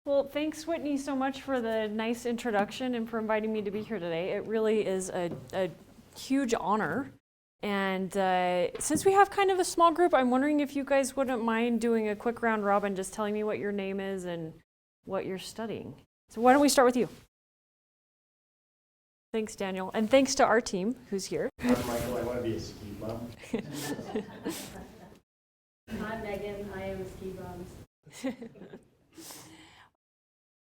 Well, thanks, Whitney, so much for the nice introduction and for inviting me to be here today. It really is a huge honor. And since we have kind of a small group, I'm wondering if you guys wouldn't mind doing a quick round robin, just telling me what your name is and what you're studying. So why don't we start with you? Thanks, Daniel. And thanks to our team who's here. I'm Michael. I want to be a ski bum. I'm Megan. I am a ski bum.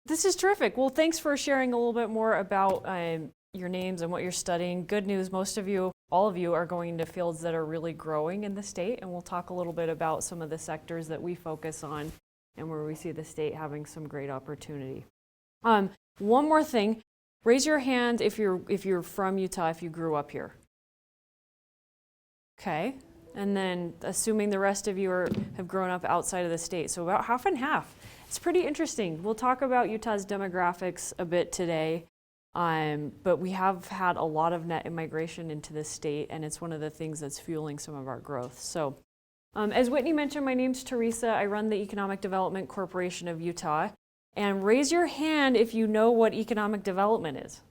This is terrific. Well, thanks for sharing a little bit more about your names and what you're studying. Good news, most of you, all of you, are going into fields that are really growing in the state, and we'll talk a little bit about some of the sectors that we focus on and where we see the state having some great opportunity. One more thing, raise your hand if you're from Utah, if you grew up here. Okay, and then assuming the rest of you have grown up outside of the state, so about half and half. It's pretty interesting. We'll talk about Utah's demographics a bit today, but we have had a lot of net immigration into the state, and it's one of the things that's fueling some of our growth. So, as Whitney mentioned, my name's Teresa. I run the Economic Development Corporation of Utah. And raise your hand if you know what economic development is.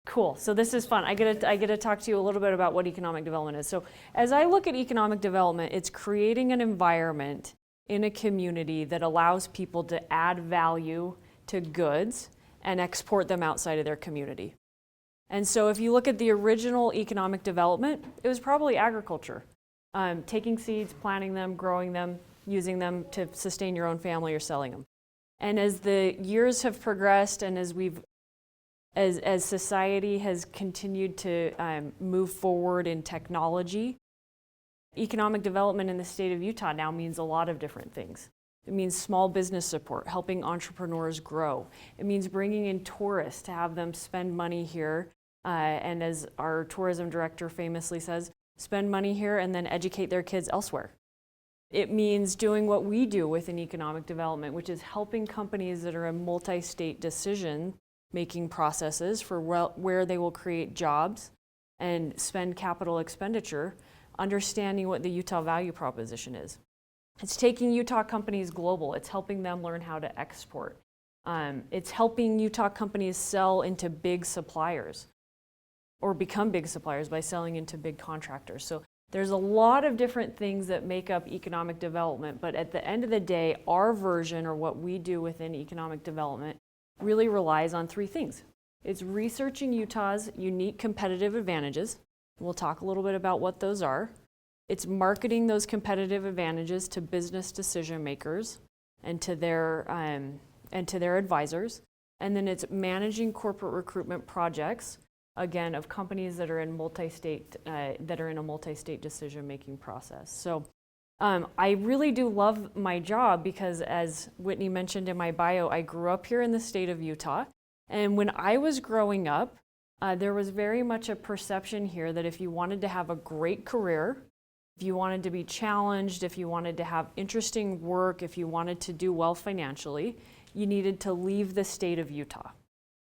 Cool, so this is fun. I get to talk to you a little bit about what economic development is. So as I look at economic development, it's creating an environment in a community that allows people to add value to goods and export them outside of their community. And so if you look at the original economic development, it was probably agriculture. Taking seeds, planting them, growing them, using them to sustain your own family or selling them. And as the years have progressed and as society has continued to move forward in technology, economic development in the state of Utah now means a lot of different things. It means small business support, helping entrepreneurs grow. It means bringing in tourists to have them spend money here. And as our tourism director famously says, spend money here and then educate their kids elsewhere. It means doing what we do within economic development, which is helping companies that are in multi-state decision-making processes for where they will create jobs and spend capital expenditure, understanding what the Utah value proposition is. It's taking Utah companies global. It's helping them learn how to export. It's helping Utah companies sell into big suppliers or become big suppliers by selling into big contractors. So there's a lot of different things that make up economic development, but at the end of the day, our version, or what we do within economic development, really relies on three things. It's researching Utah's unique competitive advantages. We'll talk a little bit about what those are. It's marketing those competitive advantages to business decision makers and to their advisors. And then it's managing corporate recruitment projects, again, of companies that are in a multi-state decision-making process. So I really do love my job because, as Whitney mentioned in my bio, I grew up here in the state of Utah. And when I was growing up, there was very much a perception here that if you wanted to have a great career, if you wanted to be challenged, if you wanted to have interesting work, if you wanted to do well financially, you needed to leave the state of Utah.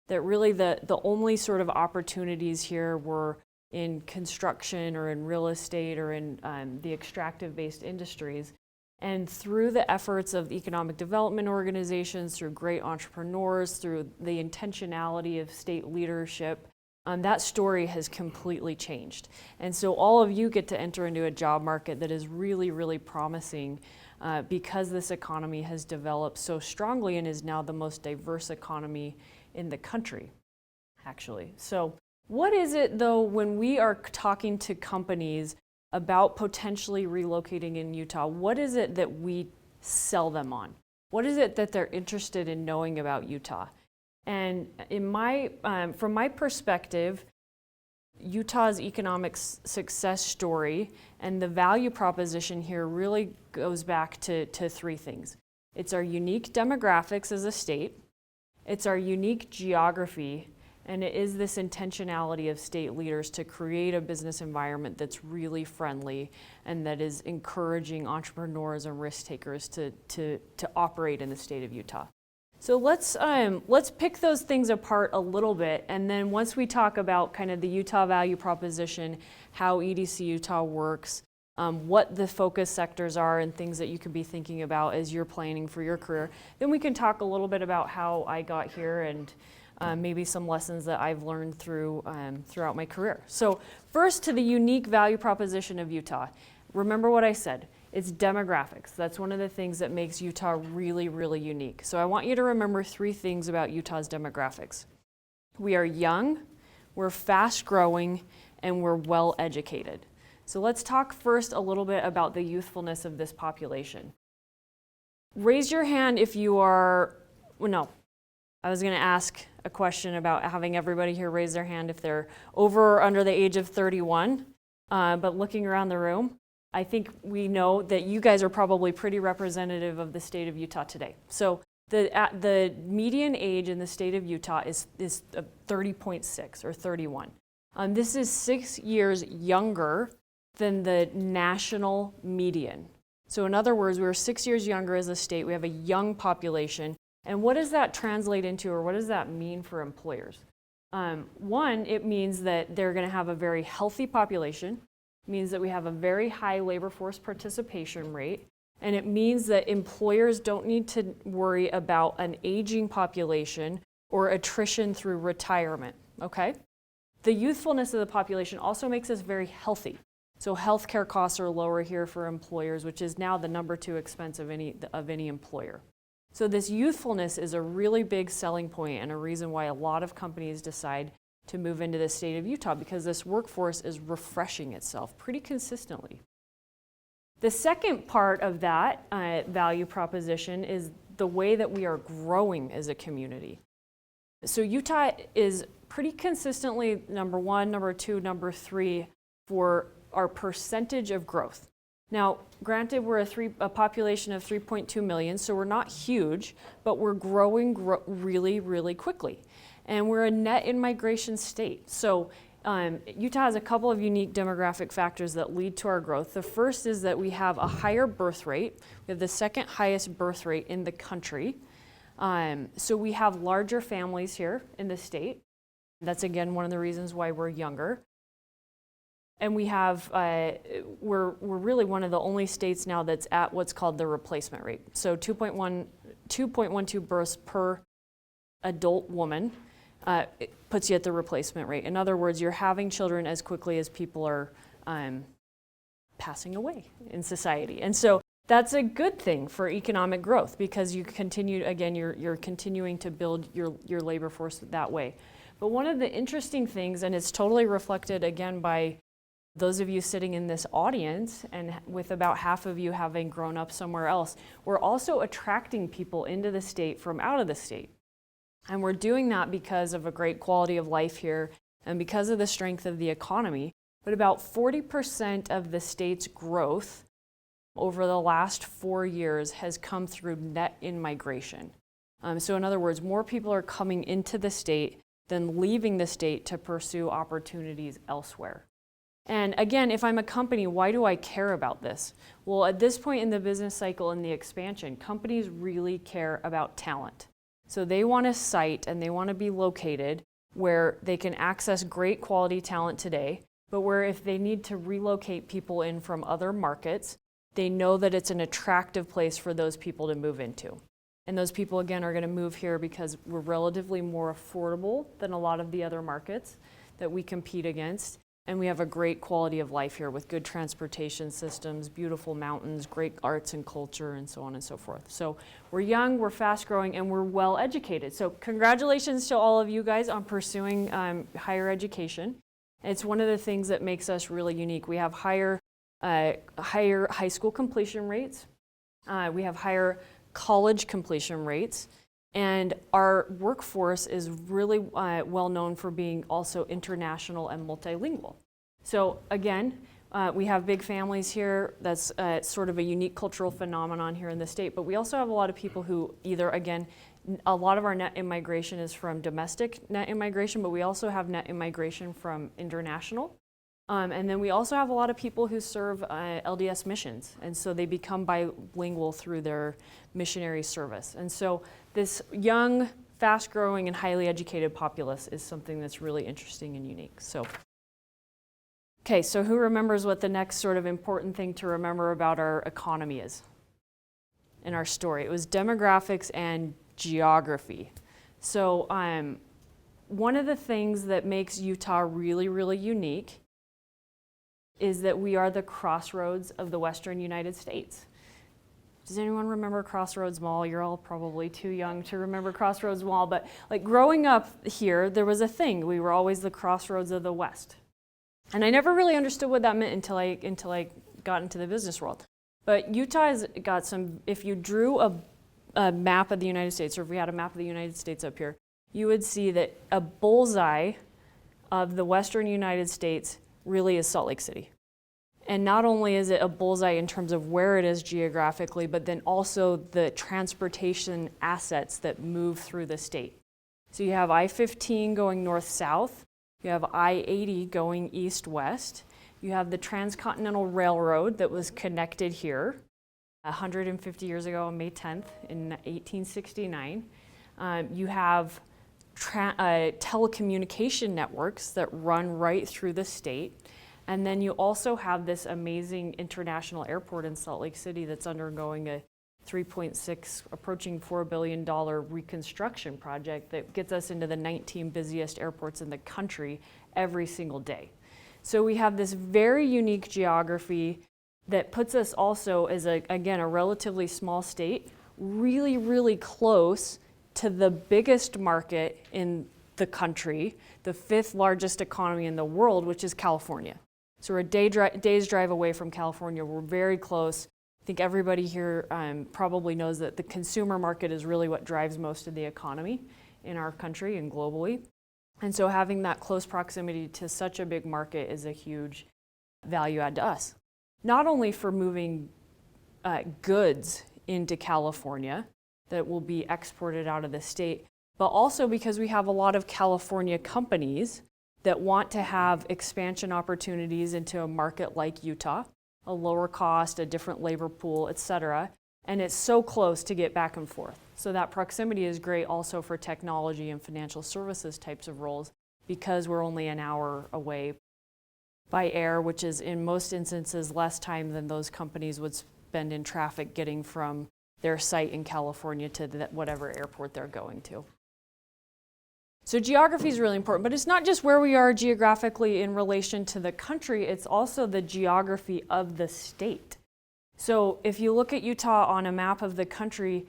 That really the only sort of opportunities here were in construction or in real estate or in the extractive-based industries. And through the efforts of economic development organizations, through great entrepreneurs, through the intentionality of state leadership, that story has completely changed. And so all of you get to enter into a job market that is really, really promising because this economy has developed so strongly and is now the most diverse economy in the country, actually. So what is it, though, when we are talking to companies about potentially relocating in Utah, what is it that we sell them on? What is it that they're interested in knowing about Utah? And from my perspective, Utah's economic success story and the value proposition here really goes back to three things. It's our unique demographics as a state, it's our unique geography, and it is this intentionality of state leaders to create a business environment that's really friendly and that is encouraging entrepreneurs and risk takers to operate in the state of Utah. So let's pick those things apart a little bit, and then once we talk about kind of the Utah value proposition, how EDC Utah works, what the focus sectors are and things that you could be thinking about as you're planning for your career. Then we can talk a little bit about how I got here and maybe some lessons that I've learned throughout my career. So first, to the unique value proposition of Utah. Remember what I said. It's demographics. That's one of the things that makes Utah really, really unique. So I want you to remember 3 things about Utah's demographics. We are young, we're fast growing, and we're well educated. So let's talk first a little bit about the youthfulness of this population. Raise your hand if you are, well, no, I was going to ask a question about having everybody here raise their hand if they're over or under the age of 31, but looking around the room, I think we know that you guys are probably pretty representative of the state of Utah today. So the median age in the state of Utah is 30.6 or 31. This is 6 years younger than the national median. So in other words, we're 6 years younger as a state. We have a young population. And what does that translate into, or what does that mean for employers? One, it means that they're going to have a very healthy population. It means that we have a very high labor force participation rate. And it means that employers don't need to worry about an aging population or attrition through retirement, okay? The youthfulness of the population also makes us very healthy. So healthcare costs are lower here for employers, which is now the number 2 expense of any employer. So this youthfulness is a really big selling point and a reason why a lot of companies decide to move into the state of Utah, because this workforce is refreshing itself pretty consistently. The second part of that value proposition is the way that we are growing as a community. So Utah is pretty consistently number 1, number 2, number 3 for our percentage of growth. Now, granted, we're a population of 3.2 million, so we're not huge, but we're growing really, really quickly. And we're a net in-migration state. So Utah has a couple of unique demographic factors that lead to our growth. The first is that we have a higher birth rate. We have the second highest birth rate in the country. So we have larger families here in the state. That's, again, one of the reasons why we're younger. And we have, we're really one of the only states now that's at what's called the replacement rate. So 2.12 births per adult woman it puts you at the replacement rate. In other words, you're having children as quickly as people are passing away in society. And so that's a good thing for economic growth, because you continue, again, you're continuing to build your labor force that way. But one of the interesting things, and it's totally reflected again by those of you sitting in this audience, and with about half of you having grown up somewhere else, we're also attracting people into the state from out of the state. And we're doing that because of a great quality of life here and because of the strength of the economy. But about 40% of the state's growth over the last 4 years has come through net in-migration. So in other words, more people are coming into the state than leaving the state to pursue opportunities elsewhere. And again, if I'm a company, why do I care about this? Well, at this point in the business cycle and the expansion, companies really care about talent. So they want a site and they want to be located where they can access great quality talent today, but where if they need to relocate people in from other markets, they know that it's an attractive place for those people to move into. And those people, again, are going to move here because we're relatively more affordable than a lot of the other markets that we compete against. And we have a great quality of life here with good transportation systems, beautiful mountains, great arts and culture, and so on and so forth. So we're young, we're fast growing, and we're well educated. So congratulations to all of you guys on pursuing higher education. It's one of the things that makes us really unique. We have higher high school completion rates. We have higher college completion rates. And our workforce is really well known for being also international and multilingual. So again, we have big families here. That's sort of a unique cultural phenomenon here in the state. But we also have a lot of people who either, again, a lot of our net immigration is from domestic net immigration, but we also have net immigration from international. And then we also have a lot of people who serve LDS missions. And so they become bilingual through their missionary service. And so this young, fast-growing, and highly educated populace is something that's really interesting and unique. So Okay, so who remembers what the next sort of important thing to remember about our economy is in our story? It was demographics and geography. So one of the things that makes Utah really, really unique is that we are the crossroads of the western United States. Does anyone remember Crossroads Mall? You're all probably too young to remember Crossroads Mall, but like growing up here, there was a thing. We were always the crossroads of the West. And I never really understood what that meant until I got into the business world. But Utah has got some, if you drew a map of the United States, or if we had a map of the United States up here, you would see that a bullseye of the western United States really is Salt Lake City. And not only is it a bullseye in terms of where it is geographically, but then also the transportation assets that move through the state. So you have I-15 going north-south, you have I-80 going east-west, you have the Transcontinental Railroad that was connected here 150 years ago on May 10th in 1869. You have telecommunication networks that run right through the state. And then you also have this amazing international airport in Salt Lake City that's undergoing a $3.6, approaching $4 billion reconstruction project that gets us into the 19 busiest airports in the country every single day. So we have this very unique geography that puts us also as, again, a relatively small state, really, really close to the biggest market in the country, the 5th largest economy in the world, which is California. So we're a day's drive away from California. We're very close. I think everybody here probably knows that the consumer market is really what drives most of the economy in our country and globally. And so having that close proximity to such a big market is a huge value add to us. Not only for moving goods into California that will be exported out of the state, but also because we have a lot of California companies that want to have expansion opportunities into a market like Utah, a lower cost, a different labor pool, et cetera. And it's so close to get back and forth. So that proximity is great also for technology and financial services types of roles because we're only an hour away by air, which is in most instances less time than those companies would spend in traffic getting from their site in California to whatever airport they're going to. So geography is really important, but it's not just where we are geographically in relation to the country, it's also the geography of the state. So if you look at Utah on a map of the country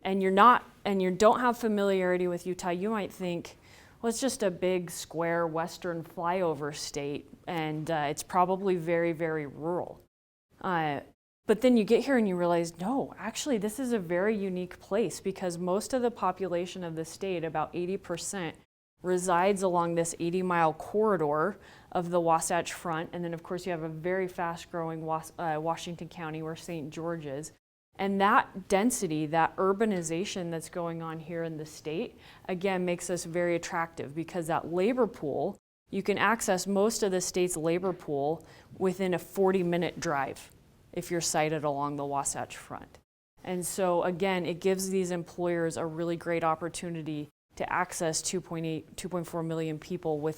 and you don't have familiarity with Utah, you might think, well, it's just a big square western flyover state and it's probably very, very rural. But then you get here and you realize, no, actually this is a very unique place because most of the population of the state, about 80%, resides along this 80-mile corridor of the Wasatch Front. And then of course you have a very fast-growing Washington County where St. George is. And that density, that urbanization that's going on here in the state, again, makes us very attractive because that labor pool, you can access most of the state's labor pool within a 40-minute drive if you're sited along the Wasatch Front. And so again, it gives these employers a really great opportunity to access 2.4 million people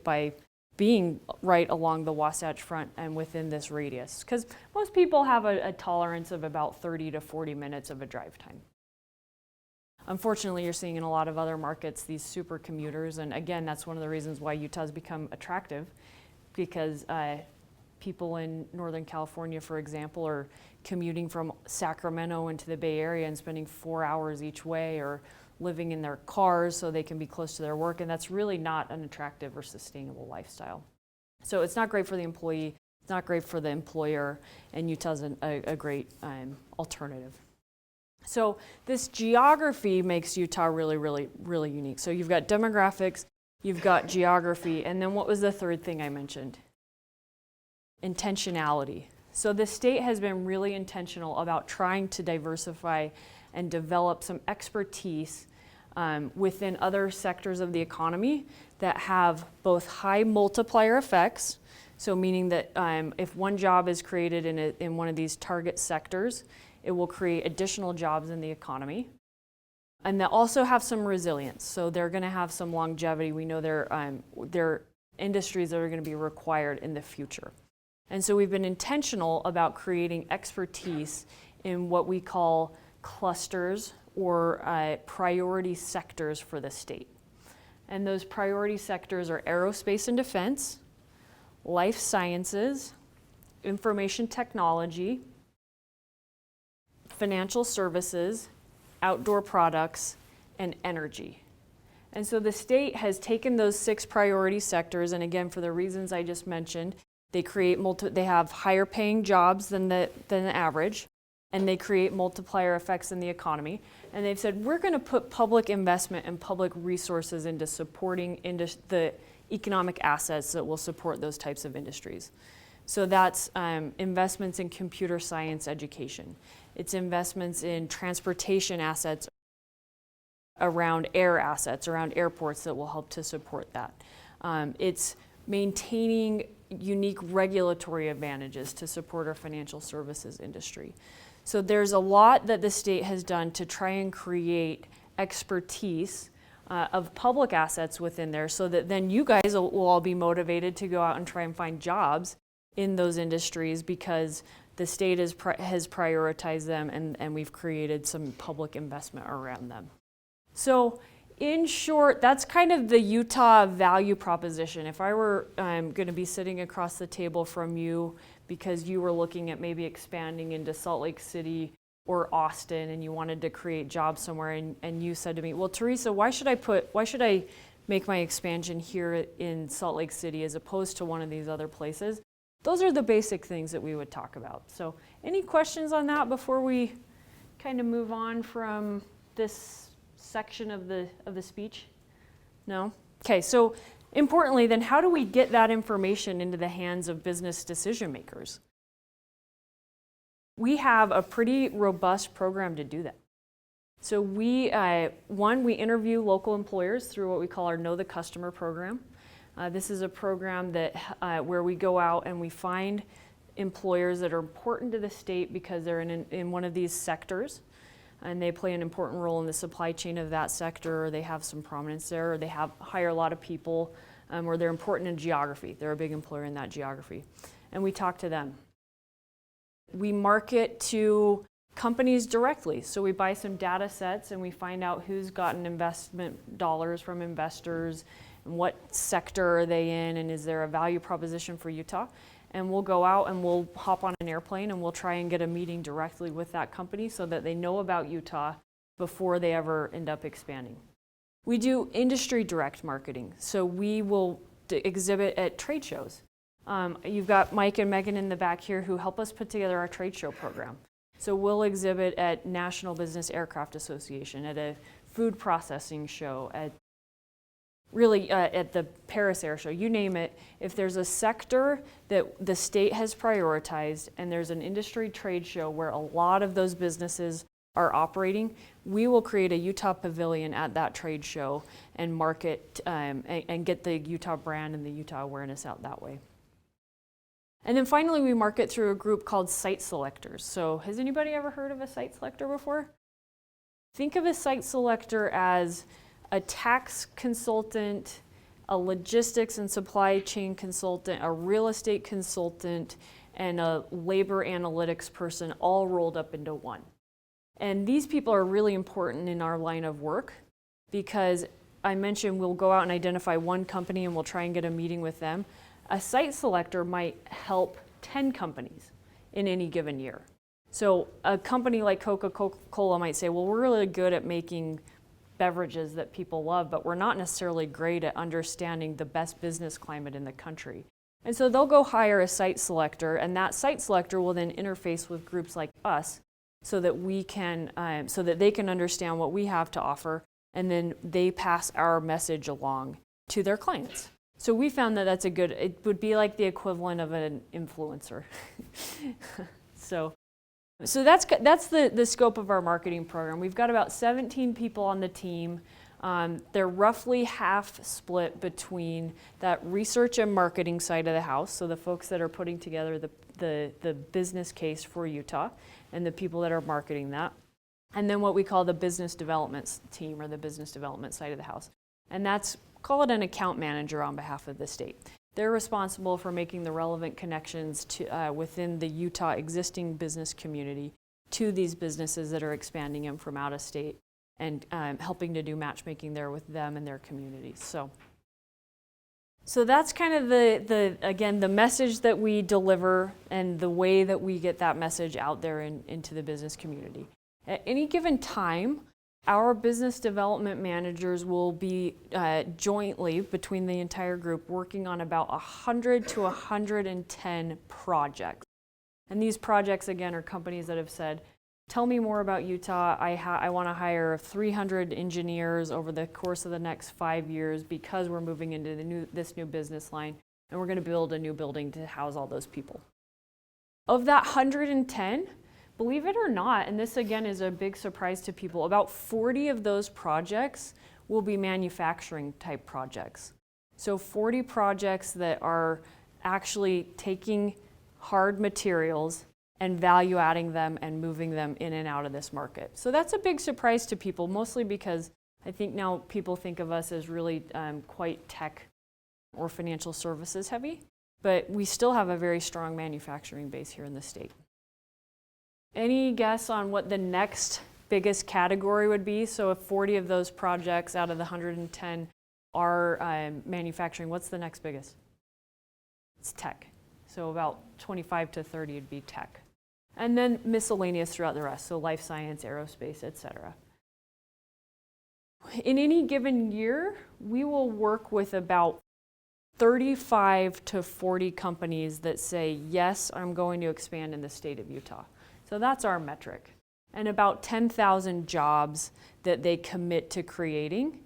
by being right along the Wasatch Front and within this radius. Because most people have a tolerance of about 30 to 40 minutes of a drive time. Unfortunately, you're seeing in a lot of other markets these super commuters, and again, that's one of the reasons why Utah's become attractive, because people in Northern California, for example, are commuting from Sacramento into the Bay Area and spending 4 hours each way, or living in their cars so they can be close to their work, and that's really not an attractive or sustainable lifestyle. So it's not great for the employee, it's not great for the employer, and Utah's a great alternative. So this geography makes Utah really, really, really unique. So you've got demographics, you've got geography, and then what was the third thing I mentioned? Intentionality. So the state has been really intentional about trying to diversify and develop some expertise within other sectors of the economy that have both high multiplier effects, so meaning that if one job is created in one of these target sectors, it will create additional jobs in the economy. And they also have some resilience, so they're going to have some longevity. We know they're industries that are going to be required in the future. And so we've been intentional about creating expertise in what we call clusters or priority sectors for the state. And those priority sectors are aerospace and defense, life sciences, information technology, financial services, outdoor products, and energy. And so the state has taken those 6 priority sectors, and again, for the reasons I just mentioned, they have higher paying jobs than the average, and they create multiplier effects in the economy. And they've said, we're going to put public investment and public resources into supporting the economic assets that will support those types of industries. So that's investments in computer science education. It's investments in transportation assets around air assets, around airports that will help to support that. It's maintaining unique regulatory advantages to support our financial services industry. So there's a lot that the state has done to try and create expertise of public assets within there so that then you guys will all be motivated to go out and try and find jobs in those industries because the state has prioritized them and we've created some public investment around them. So in short, that's kind of the Utah value proposition. If I were going to be sitting across the table from you because you were looking at maybe expanding into Salt Lake City or Austin and you wanted to create jobs somewhere and you said to me, well, Teresa, why should I make my expansion here in Salt Lake City as opposed to one of these other places? Those are the basic things that we would talk about. So any questions on that before we kind of move on from this section of the speech? No? Okay, so importantly then, how do we get that information into the hands of business decision makers? We have a pretty robust program to do that. So we interview local employers through what we call our Know the Customer program. This is a program that where we go out and we find employers that are important to the state because they're in one of these sectors and they play an important role in the supply chain of that sector, or they have some prominence there, or they hire a lot of people, or they're important in geography. They're a big employer in that geography. And we talk to them. We market to companies directly. So we buy some data sets and we find out who's gotten investment dollars from investors and what sector are they in and is there a value proposition for Utah. And we'll go out and we'll hop on an airplane and we'll try and get a meeting directly with that company so that they know about Utah before they ever end up expanding. We do industry direct marketing. So we will exhibit at trade shows. You've got Mike and Megan in the back here who help us put together our trade show program. So we'll exhibit at National Business Aircraft Association, at a food processing show, at the Paris Air Show, you name it. If there's a sector that the state has prioritized and there's an industry trade show where a lot of those businesses are operating, we will create a Utah pavilion at that trade show and market and get the Utah brand and the Utah awareness out that way. And then finally, we market through a group called site selectors. So has anybody ever heard of a site selector before? Think of a site selector as a tax consultant, a logistics and supply chain consultant, a real estate consultant, and a labor analytics person all rolled up into one. And these people are really important in our line of work because I mentioned we'll go out and identify one company and we'll try and get a meeting with them. A site selector might help 10 companies in any given year. So a company like Coca-Cola might say, well, we're really good at making beverages that people love, but we're not necessarily great at understanding the best business climate in the country. And so they'll go hire a site selector, and that site selector will then interface with groups like us so that they can understand what we have to offer, and then they pass our message along to their clients. So we found that it would be like the equivalent of an influencer. So that's the scope of our marketing program. We've got about 17 people on the team. They're roughly half split between that research and marketing side of the house, so the folks that are putting together the business case for Utah and the people that are marketing that, and then what we call the business development team or the business development side of the house. And that's call it an account manager on behalf of the state. They're responsible for making the relevant connections to, within the Utah existing business community to these businesses that are expanding in from out of state, and helping to do matchmaking there with them and their communities. So that's kind of again, the message that we deliver and the way that we get that message out there into the business community. At any given time, our business development managers will be jointly, between the entire group, working on about 100 to 110 projects. And these projects, again, are companies that have said, tell me more about Utah. I want to hire 300 engineers over the course of the next 5 years because we're moving into this new business line, and we're going to build a new building to house all those people. Of that 110, believe it or not, and this again is a big surprise to people, about 40 of those projects will be manufacturing type projects. So 40 projects that are actually taking hard materials and value adding them and moving them in and out of this market. So that's a big surprise to people, mostly because I think now people think of us as really quite tech or financial services heavy, but we still have a very strong manufacturing base here in the state. Any guess on what the next biggest category would be? So if 40 of those projects out of the 110 are manufacturing, what's the next biggest? It's tech. So about 25 to 30 would be tech. And then miscellaneous throughout the rest, so life science, aerospace, etc. In any given year, we will work with about 35 to 40 companies that say, yes, I'm going to expand in the state of Utah. So that's our metric. And about 10,000 jobs that they commit to creating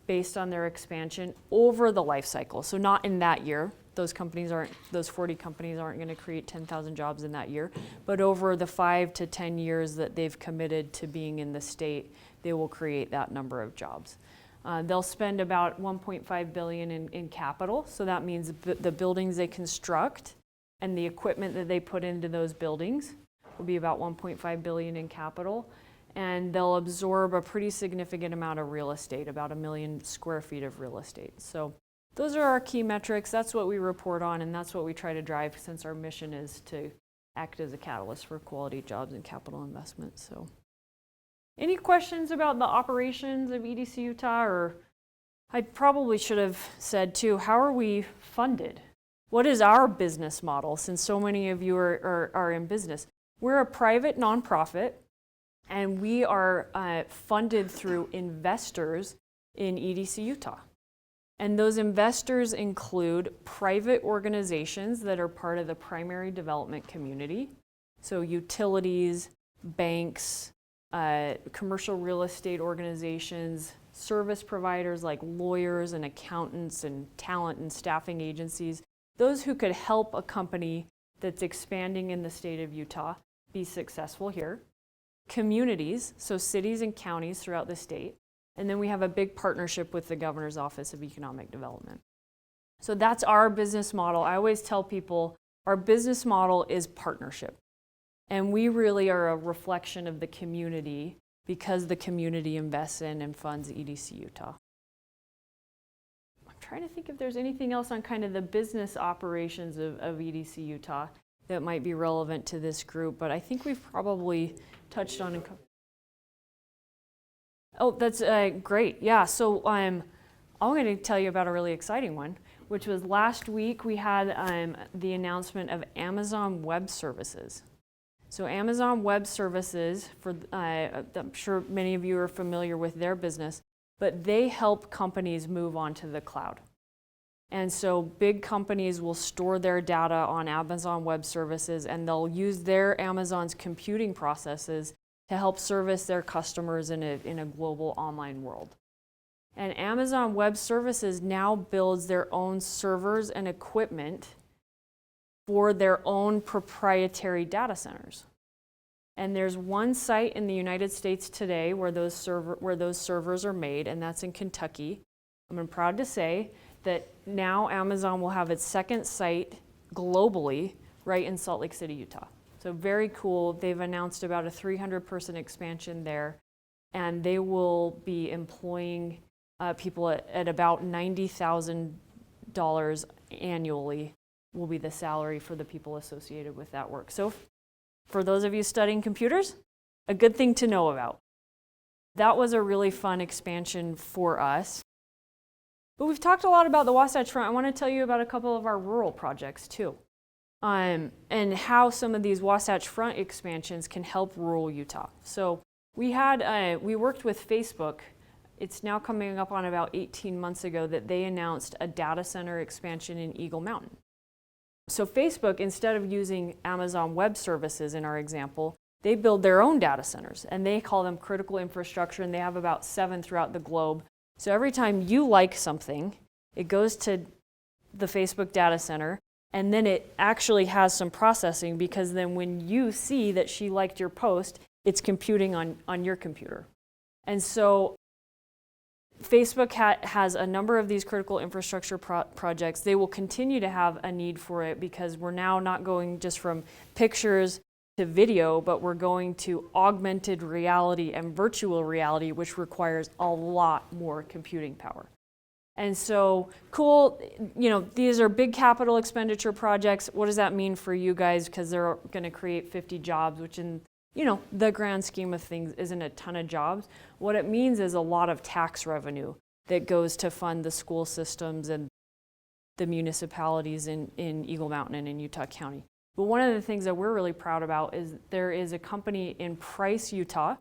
based on their expansion over the life cycle. So not in that year. Those 40 companies aren't going to create 10,000 jobs in that year, but over the 5 to 10 years that they've committed to being in the state, they will create that number of jobs. They'll spend about $1.5 billion in capital, so that means the buildings they construct and the equipment that they put into those buildings will be about $1.5 billion in capital, and they'll absorb a pretty significant amount of real estate, about 1 million square feet of real estate. So those are our key metrics. That's what we report on, and that's what we try to drive, since our mission is to act as a catalyst for quality jobs and capital investment. So, any questions about the operations of EDC Utah? Or I probably should have said too, how are we funded? What is our business model, since so many of you are in business? We're a private nonprofit, and we are funded through investors in EDC Utah. And those investors include private organizations that are part of the primary development community. So utilities, banks, commercial real estate organizations, service providers like lawyers and accountants and talent and staffing agencies, those who could help a company that's expanding in the state of Utah be successful here. Communities, so cities and counties throughout the state. And then we have a big partnership with the Governor's Office of Economic Development. So that's our business model. I always tell people our business model is partnership. And we really are a reflection of the community because the community invests in and funds EDC Utah. I'm trying to think if there's anything else on kind of the business operations of EDC Utah that might be relevant to this group, but I think we've probably touched on it. Oh, that's great. Yeah, so I'm going to tell you about a really exciting one, which was last week we had the announcement of Amazon Web Services. So Amazon Web Services, I'm sure many of you are familiar with their business, but they help companies move onto the cloud. And so big companies will store their data on Amazon Web Services, and they'll use their Amazon's computing processes to help service their customers in a global online world. And Amazon Web Services now builds their own servers and equipment for their own proprietary data centers. And there's one site in the United States today where those servers are made, and that's in Kentucky. I'm proud to say that now Amazon will have its second site globally right in Salt Lake City, Utah. So very cool. They've announced about a 300-person expansion there, and they will be employing people at about $90,000 annually will be the salary for the people associated with that work. So for those of you studying computers, a good thing to know about. That was a really fun expansion for us. But we've talked a lot about the Wasatch Front. I want to tell you about a couple of our rural projects too, and how some of these Wasatch Front expansions can help rural Utah. So we worked with Facebook. It's now coming up on about 18 months ago that they announced a data center expansion in Eagle Mountain. So Facebook, instead of using Amazon Web Services in our example, they build their own data centers, and they call them critical infrastructure, and they have about 7 throughout the globe. So every time you like something, it goes to the Facebook data center, and then it actually has some processing, because then when you see that she liked your post, it's computing on your computer. And so Facebook has a number of these critical infrastructure projects. They will continue to have a need for it, because we're now not going just from pictures to video, but we're going to augmented reality and virtual reality, which requires a lot more computing power. And so, cool, these are big capital expenditure projects. What does that mean for you guys? Because they're going to create 50 jobs, which in the grand scheme of things isn't a ton of jobs. What it means is a lot of tax revenue that goes to fund the school systems and the municipalities in Eagle Mountain and in Utah County. But one of the things that we're really proud about is there is a company in Price, Utah,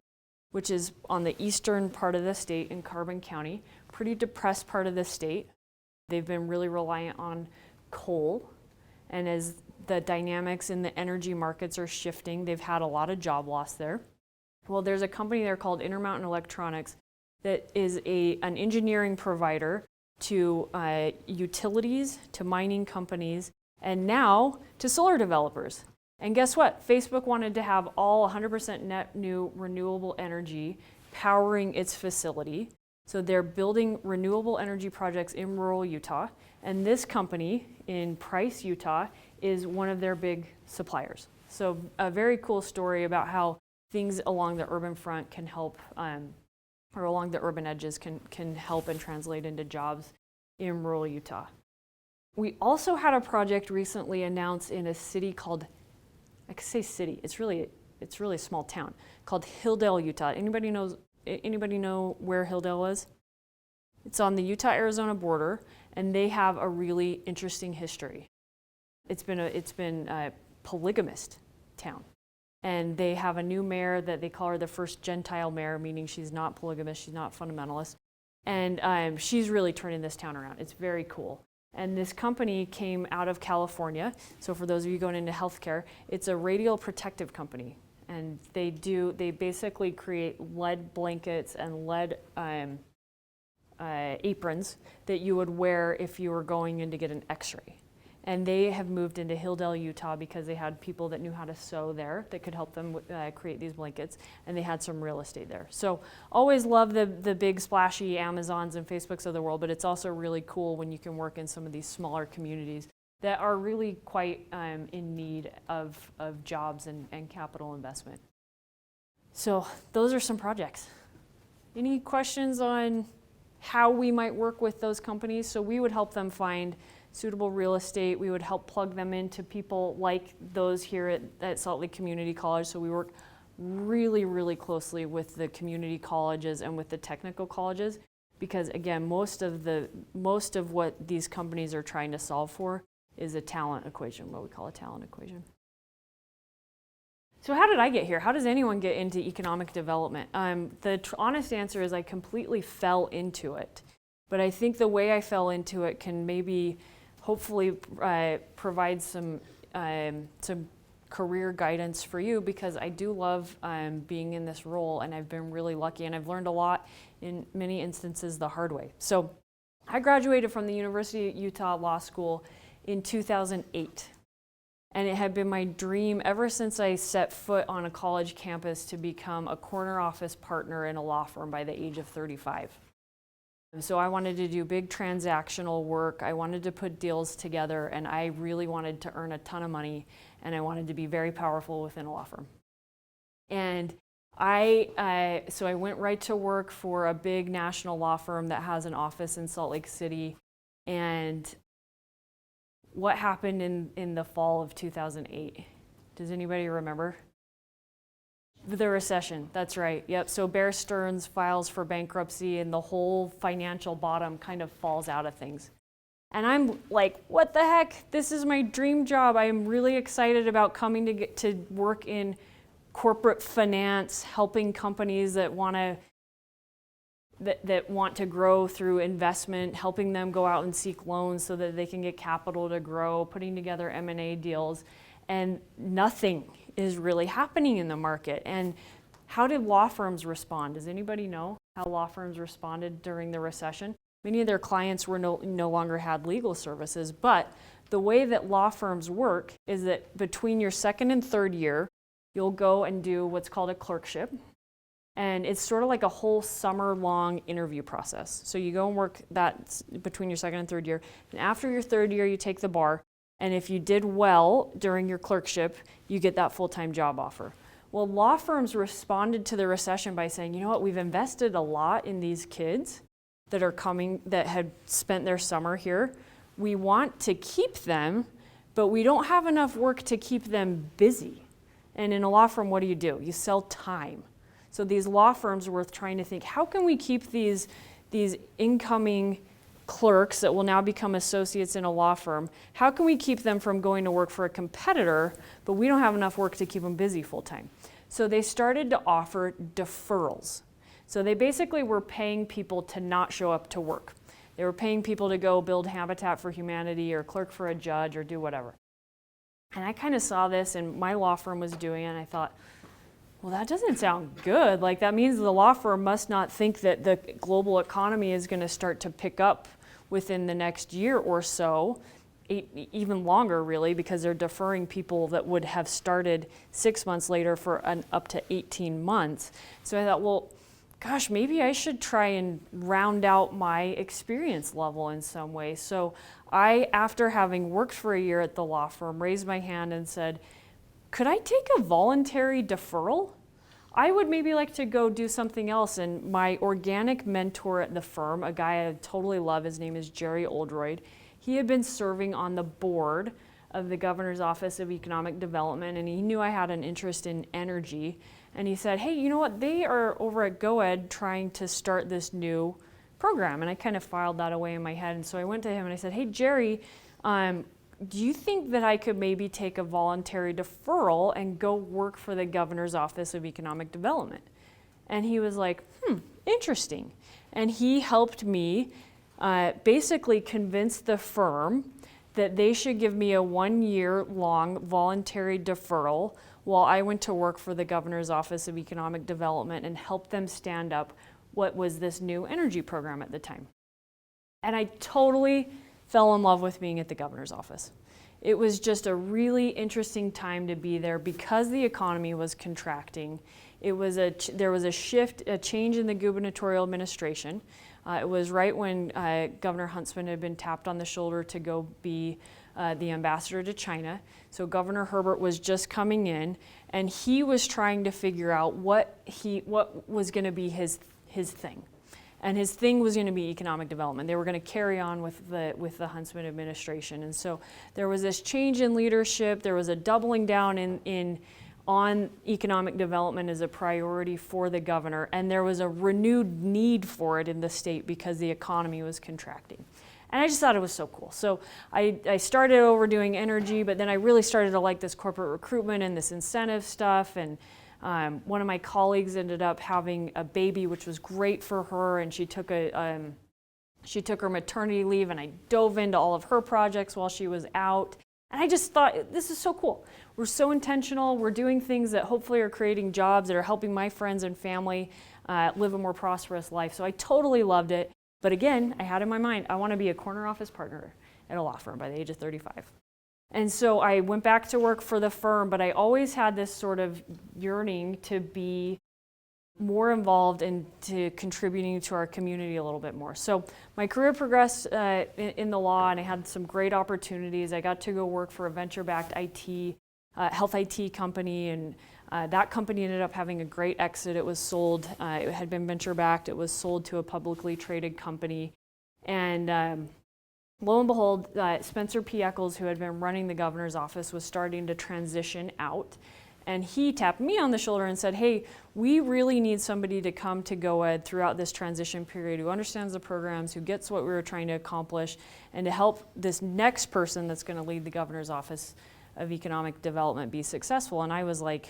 which is on the eastern part of the state in Carbon County, pretty depressed part of the state. They've been really reliant on coal, and as the dynamics in the energy markets are shifting, they've had a lot of job loss there. Well, there's a company there called Intermountain Electronics that is an engineering provider to utilities, to mining companies, and now to solar developers. And guess what? Facebook wanted to have all 100% net new renewable energy powering its facility. So they're building renewable energy projects in rural Utah. And this company in Price, Utah, is one of their big suppliers. So a very cool story about how things along the urban front can help, or along the urban edges can help and translate into jobs in rural Utah. We also had a project recently announced in a city called, I could say city, it's really a small town, called Hilldale, Utah. Anybody know where Hilldale is? It's on the Utah-Arizona border, and they have a really interesting history. It's been a polygamist town, and they have a new mayor that they call her the first Gentile mayor, meaning she's not polygamist, she's not fundamentalist, and she's really turning this town around. It's very cool. And this company came out of California. So for those of you going into healthcare, it's a radial protective company. And they basically create lead blankets and lead aprons that you would wear if you were going in to get an x-ray. And they have moved into Hilldale, Utah, because they had people that knew how to sew there that could help them create these blankets, and they had some real estate there. So always love the big splashy Amazons and Facebooks of the world, but it's also really cool when you can work in some of these smaller communities that are really quite in need of jobs and capital investment. So those are some projects. Any questions on how we might work with those companies? So we would help them find suitable real estate. We would help plug them into people like those here at Salt Lake Community College. So we work really, really closely with the community colleges and with the technical colleges, because again, most of what these companies are trying to solve for is a talent equation, what we call a talent equation. So how did I get here? How does anyone get into economic development? The honest answer is I completely fell into it. But I think the way I fell into it can maybe hopefully provide some career guidance for you, because I do love being in this role, and I've been really lucky, and I've learned a lot in many instances the hard way. So I graduated from the University of Utah Law School in 2008. And it had been my dream ever since I set foot on a college campus to become a corner office partner in a law firm by the age of 35. And so I wanted to do big transactional work. I wanted to put deals together, and I really wanted to earn a ton of money, and I wanted to be very powerful within a law firm. And So I went right to work for a big national law firm that has an office in Salt Lake City. And what happened in the fall of 2008? Does anybody remember? The recession, that's right. Yep. So Bear Stearns files for bankruptcy and the whole financial bottom kind of falls out of things. And I'm like, what the heck? This is my dream job. I am really excited about coming to get to work in corporate finance, helping companies that want to grow through investment, helping them go out and seek loans so that they can get capital to grow, putting together M&A deals, and nothing is really happening in the market. And how did law firms respond? Does anybody know how law firms responded during the recession? Many of their clients were no longer had legal services, but the way that law firms work is that between your second and third year, you'll go and do what's called a clerkship. And it's sort of like a whole summer-long interview process. So you go and work that between your second and third year. And after your third year, you take the bar. And if you did well during your clerkship, you get that full-time job offer. Well, law firms responded to the recession by saying, you know what, we've invested a lot in these kids that are coming, that had spent their summer here. We want to keep them, but we don't have enough work to keep them busy. And in a law firm, what do? You sell time. So these law firms were trying to think, how can we keep these incoming clerks that will now become associates in a law firm, how can we keep them from going to work for a competitor, but we don't have enough work to keep them busy full time? So they started to offer deferrals. So they basically were paying people to not show up to work. They were paying people to go build Habitat for Humanity or clerk for a judge or do whatever. And I kind of saw this, and my law firm was doing it, and I thought, well, that doesn't sound good. Like, that means the law firm must not think that the global economy is going to start to pick up within the next year or so, even longer really, because they're deferring people that would have started 6 months later for up to 18 months. So I thought, well, gosh, maybe I should try and round out my experience level in some way. So I, after having worked for a year at the law firm, raised my hand and said, could I take a voluntary deferral? I would maybe like to go do something else. And my organic mentor at the firm, a guy I totally love, his name is Jerry Oldroyd. He had been serving on the board of the Governor's Office of Economic Development, and he knew I had an interest in energy. And he said, hey, you know what? They are over at GoEd trying to start this new program. And I kind of filed that away in my head. And so I went to him and I said, hey, Jerry, do you think that I could maybe take a voluntary deferral and go work for the Governor's Office of Economic Development? And he was like, interesting. And he helped me basically convince the firm that they should give me a 1-year-long voluntary deferral while I went to work for the Governor's Office of Economic Development and help them stand up what was this new energy program at the time. And I totally fell in love with being at the governor's office. It was just a really interesting time to be there because the economy was contracting. There was a change in the gubernatorial administration. It was right when Governor Huntsman had been tapped on the shoulder to go be the ambassador to China. So Governor Herbert was just coming in, and he was trying to figure out what was going to be his thing. And his thing was going to be economic development. They were going to carry on with the Huntsman administration. And so there was this change in leadership. There was a doubling down on economic development as a priority for the governor. And there was a renewed need for it in the state because the economy was contracting. And I just thought it was so cool. So I started over doing energy, but then I really started to like this corporate recruitment and this incentive stuff. And one of my colleagues ended up having a baby, which was great for her, and she took her maternity leave, and I dove into all of her projects while she was out. And I just thought, this is so cool. We're so intentional. We're doing things that hopefully are creating jobs that are helping my friends and family live a more prosperous life. So I totally loved it. But again, I had in my mind, I want to be a corner office partner at a law firm by the age of 35. And so I went back to work for the firm, but I always had this sort of yearning to be more involved into contributing to our community a little bit more. So my career progressed in the law, and I had some great opportunities. I got to go work for a venture-backed IT health IT company, and that company ended up having a great exit. It was sold, it had been venture backed, it was sold to a publicly traded company. And lo and behold, Spencer P. Eccles, who had been running the governor's office, was starting to transition out. And he tapped me on the shoulder and said, hey, we really need somebody to come to GoEd throughout this transition period who understands the programs, who gets what we were trying to accomplish, and to help this next person that's going to lead the governor's office of economic development be successful. And I was like,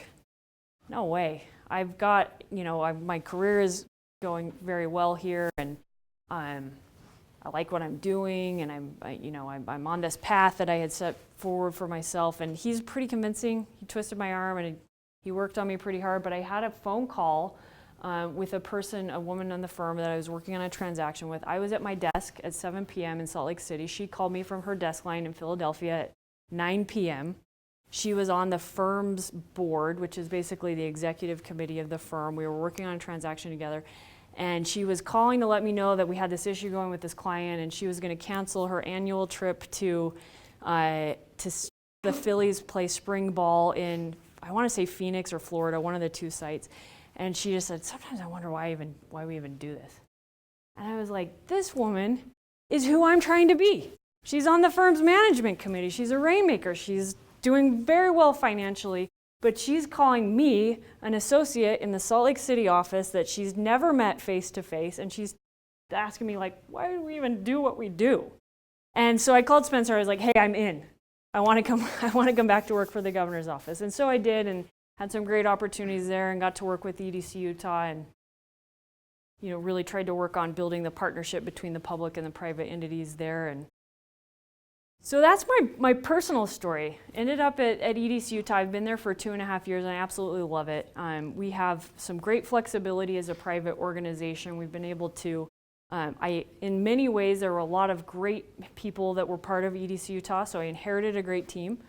no way. I've got, my career is going very well here, and I like what I'm doing, and I'm on this path that I had set forward for myself. And he's pretty convincing. He twisted my arm and he worked on me pretty hard. But I had a phone call with a woman on the firm that I was working on a transaction with. I was at my desk at 7 p.m. in Salt Lake City. She called me from her desk line in Philadelphia at 9 p.m. She was on the firm's board, which is basically the executive committee of the firm. We were working on a transaction together. And she was calling to let me know that we had this issue going with this client, and she was going to cancel her annual trip to the Phillies play spring ball in, I want to say Phoenix or Florida, one of the two sites. And she just said, sometimes I wonder why we even do this. And I was like, this woman is who I'm trying to be. She's on the firm's management committee. She's a rainmaker. She's doing very well financially. But she's calling me, an associate in the Salt Lake City office that she's never met face to face, and she's asking me, like, why do we even do what we do? And so I called Spencer. I was like, hey, I'm in. I want to come back to work for the governor's office. And so I did, and had some great opportunities there, and got to work with EDC Utah, and really tried to work on building the partnership between the public and the private entities there. And so that's my personal story. Ended up at EDC Utah. I've been there for 2.5 years, and I absolutely love it. We have some great flexibility as a private organization. We've been able to, in many ways, there were a lot of great people that were part of EDC Utah, so I inherited a great team.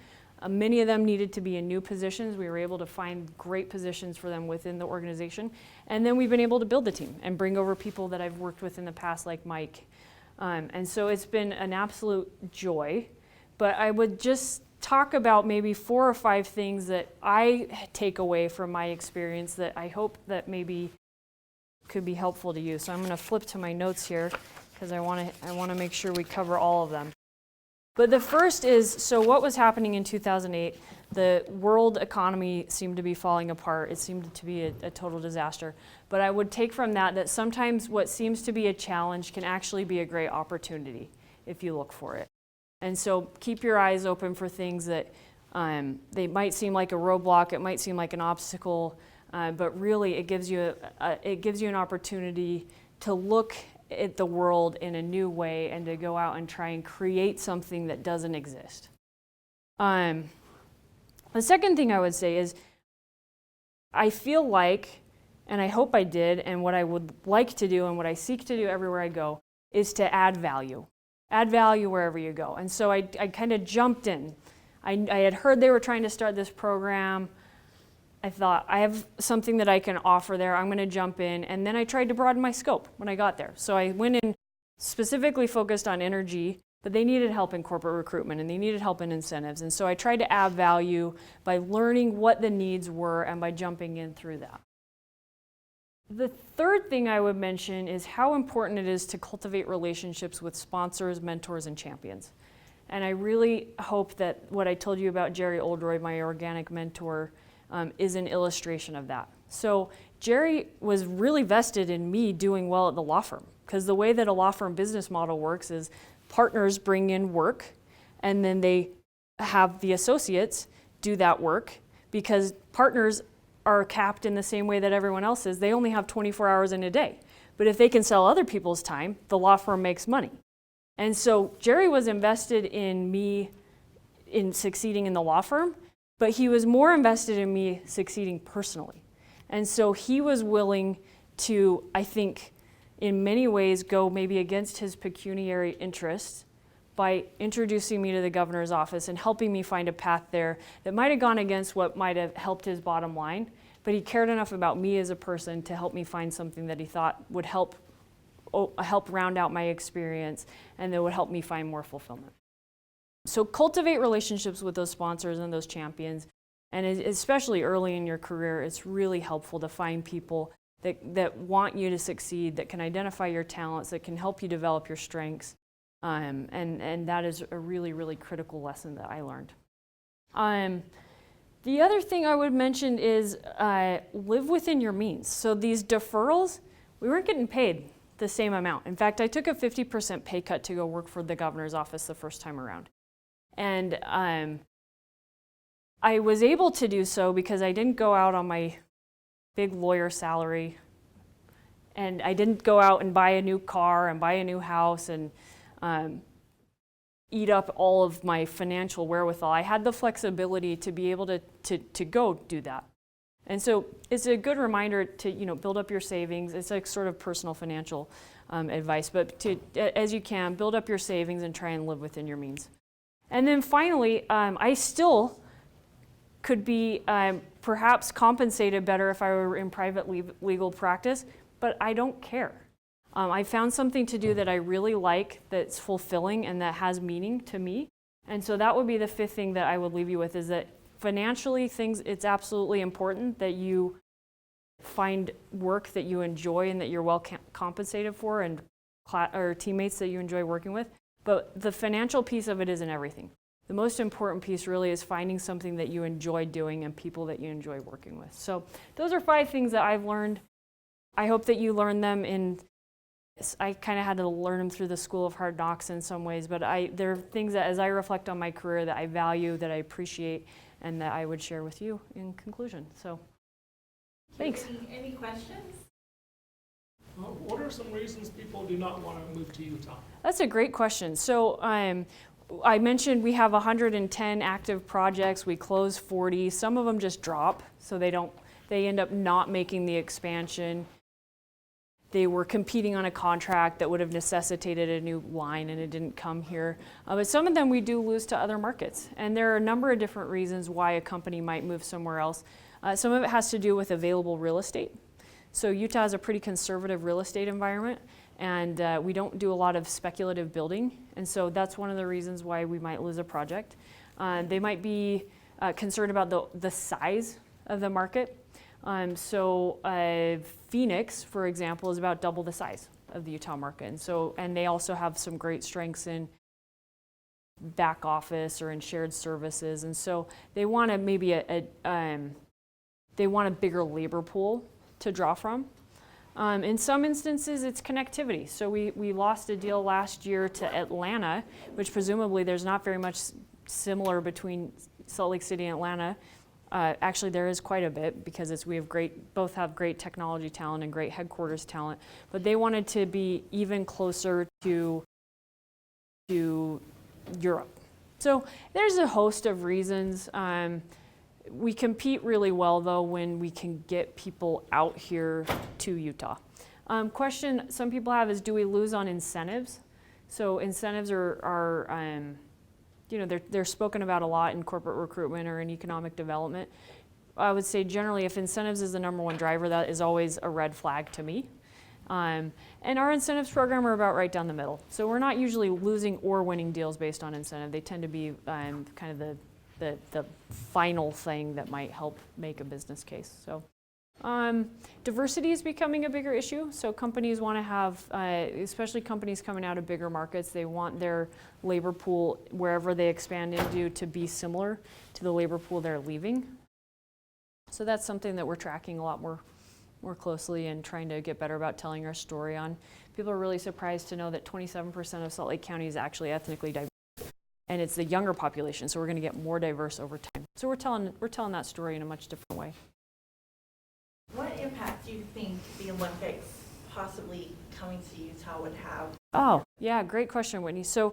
Many of them needed to be in new positions. We were able to find great positions for them within the organization. And then we've been able to build the team and bring over people that I've worked with in the past, like Mike. And so it's been an absolute joy, but I would just talk about maybe 4 or 5 things that I take away from my experience that I hope that maybe could be helpful to you. So I'm going to flip to my notes here because I want to make sure we cover all of them. But the first is, so what was happening in 2008? The world economy seemed to be falling apart. It seemed to be a total disaster. But I would take from that sometimes what seems to be a challenge can actually be a great opportunity if you look for it. And so keep your eyes open for things that they might seem like a roadblock, it might seem like an obstacle, but really it gives you an opportunity to look at the world in a new way and to go out and try and create something that doesn't exist. The second thing I would say is I feel like, and I hope I did, and what I would like to do and what I seek to do everywhere I go is to add value. Add value wherever you go. And so I kind of jumped in. I had heard they were trying to start this program. I thought, I have something that I can offer there. I'm going to jump in. And then I tried to broaden my scope when I got there. So I went in specifically focused on energy, but they needed help in corporate recruitment and they needed help in incentives. And so I tried to add value by learning what the needs were and by jumping in through that. The third thing I would mention is how important it is to cultivate relationships with sponsors, mentors, and champions. And I really hope that what I told you about Jerry Oldroyd, my organic mentor, is an illustration of that. So Jerry was really vested in me doing well at the law firm, because the way that a law firm business model works is partners bring in work and then they have the associates do that work, because partners are capped in the same way that everyone else is. They only have 24 hours in a day. But if they can sell other people's time, the law firm makes money. And so Jerry was invested in me in succeeding in the law firm, but he was more invested in me succeeding personally. And so he was willing to, I think, in many ways go maybe against his pecuniary interests by introducing me to the governor's office and helping me find a path there that might have gone against what might have helped his bottom line, but he cared enough about me as a person to help me find something that he thought would help round out my experience and that would help me find more fulfillment. So cultivate relationships with those sponsors and those champions. And especially early in your career, it's really helpful to find people that want you to succeed, that can identify your talents, that can help you develop your strengths. And that is a really, really critical lesson that I learned. The other thing I would mention is live within your means. So these deferrals, we weren't getting paid the same amount. In fact, I took a 50% pay cut to go work for the governor's office the first time around. And I was able to do so because I didn't go out on my big lawyer salary, and I didn't go out and buy a new car and buy a new house and eat up all of my financial wherewithal. I had the flexibility to be able to go do that. And so it's a good reminder to build up your savings. It's like sort of personal financial advice, but as you can, build up your savings and try and live within your means. And then finally, I still could be perhaps compensated better if I were in private legal practice, but I don't care. I found something to do that I really like, that's fulfilling and that has meaning to me. And so that would be the fifth thing that I would leave you with, is that financially it's absolutely important that you find work that you enjoy and that you're well compensated for, and or teammates that you enjoy working with. But the financial piece of it isn't everything. The most important piece really is finding something that you enjoy doing and people that you enjoy working with. So those are 5 things that I've learned. I hope that you learn them I kind of had to learn them through the School of Hard Knocks in some ways, but they're things that as I reflect on my career that I value, that I appreciate, and that I would share with you in conclusion. So thanks. Any questions? What are some reasons people do not want to move to Utah? That's a great question. So I mentioned we have 110 active projects. We close 40. Some of them just drop, so they end up not making the expansion. They were competing on a contract that would have necessitated a new line, and it didn't come here. But some of them we do lose to other markets. And there are a number of different reasons why a company might move somewhere else. Some of it has to do with available real estate. So Utah is a pretty conservative real estate environment, and we don't do a lot of speculative building. And so that's one of the reasons why we might lose a project. They might be concerned about the size of the market. Phoenix, for example, is about double the size of the Utah market. And they also have some great strengths in back office or in shared services. And so they want a bigger labor pool to draw from. In some instances, it's connectivity. So we lost a deal last year to Atlanta, which presumably there's not very much similar between Salt Lake City and Atlanta. Actually, there is quite a bit, because we have both have great technology talent and great headquarters talent. But they wanted to be even closer to Europe. So there's a host of reasons. We compete really well, though, when we can get people out here to Utah. Question some people have is, do we lose on incentives? So incentives are they're spoken about a lot in corporate recruitment or in economic development. I would say generally, if incentives is the number one driver, that is always a red flag to me. And our incentives program are about right down the middle. So we're not usually losing or winning deals based on incentive. They tend to be kind of the final thing that might help make a business case. So diversity is becoming a bigger issue. So companies want to have, especially companies coming out of bigger markets, they want their labor pool, wherever they expand into, to be similar to the labor pool they're leaving. So that's something that we're tracking a lot more closely and trying to get better about telling our story on. People are really surprised to know that 27% of Salt Lake County is actually ethnically diverse. And it's the younger population, so we're going to get more diverse over time. So we're telling that story in a much different way. What impact do you think the Olympics possibly coming to Utah would have? Oh, yeah, great question, Whitney. So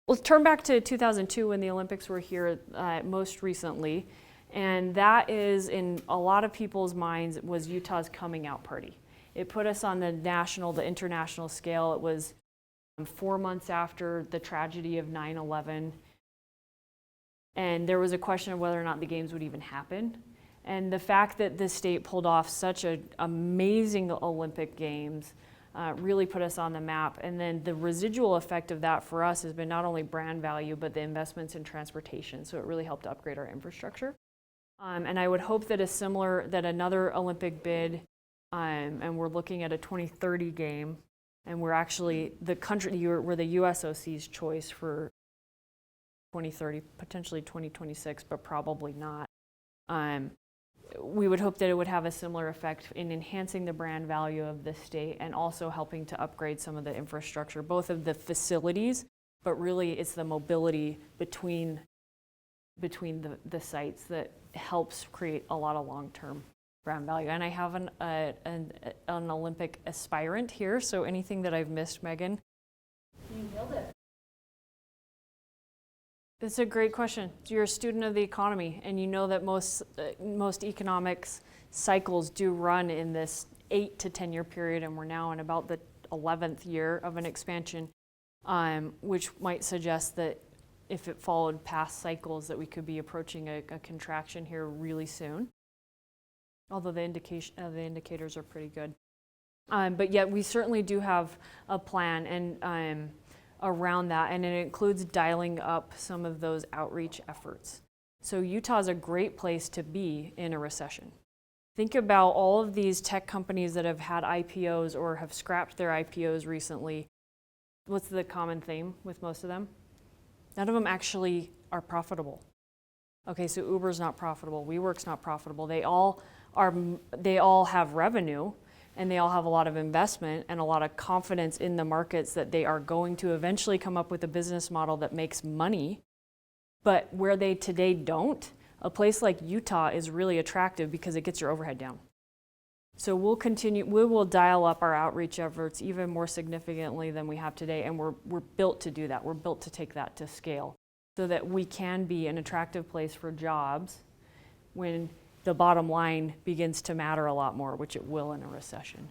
let's turn back to 2002 when the Olympics were here most recently. And that is, in a lot of people's minds, was Utah's coming out party. It put us on the international scale. It was 4 months after the tragedy of 9/11. And there was a question of whether or not the games would even happen. And the fact that the state pulled off such an amazing Olympic Games really put us on the map. And then the residual effect of that for us has been not only brand value, but the investments in transportation. So it really helped upgrade our infrastructure. And I would hope that another Olympic bid, and we're looking at a 2030 game, and we're actually we're the USOC's choice for 2030, potentially 2026, but probably not. We would hope that it would have a similar effect in enhancing the brand value of the state and also helping to upgrade some of the infrastructure, both of the facilities, but really it's the mobility between the sites that helps create a lot of long-term brand value. And I have an Olympic aspirant here, so anything that I've missed, Megan? You nailed it. It's a great question. You're a student of the economy, and you know that most economics cycles do run in this 8 to 10 year period, and we're now in about the 11th year of an expansion, which might suggest that if it followed past cycles that we could be approaching a contraction here really soon. Although the indicators are pretty good. But yet we certainly do have a plan and around that, and it includes dialing up some of those outreach efforts. So Utah is a great place to be in a recession. Think about all of these tech companies that have had IPOs or have scrapped their IPOs recently. What's the common theme with most of them? None of them actually are profitable. Okay, so Uber's not profitable, WeWork's not profitable. They all have revenue, and they all have a lot of investment and a lot of confidence in the markets that they are going to eventually come up with a business model that makes money. But where they today don't, a place like Utah is really attractive because it gets your overhead down. So we will dial up our outreach efforts even more significantly than we have today, and we're built to do that. We're built to take that to scale so that we can be an attractive place for jobs when the bottom line begins to matter a lot more, which it will in a recession.